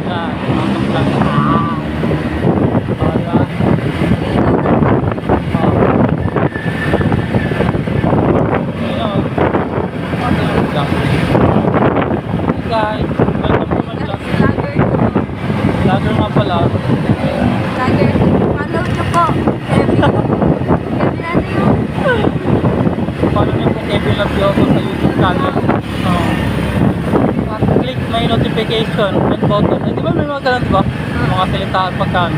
Yan, mga kaplan. Ayan. Ayan. Hey guys, welcome to my vlog. Vlogger nga pala. Follow nyo po. Kevin. Kevin ano yun? Follow niyo po Kevin Labioso sa YouTube channel. Click may notification and button. Di ba may mga ganun, di ba? Mga salita at pagkaan.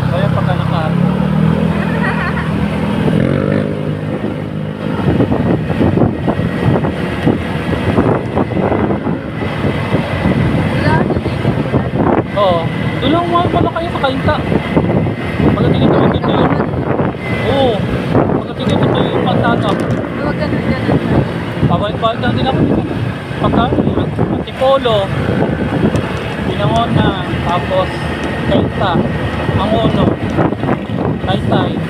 Kaya pagkanakaan. Oo. Doon lang mga pala kayo sa kainta. Pagdating ito yung dito yun. Oo. Pagdating ito yung pagtata. Huwag ganun. Pabalik-balik lang din ako dito. Pagkain. Antipolo. Pinangona. Tapos kainta. Mangono. Taysay.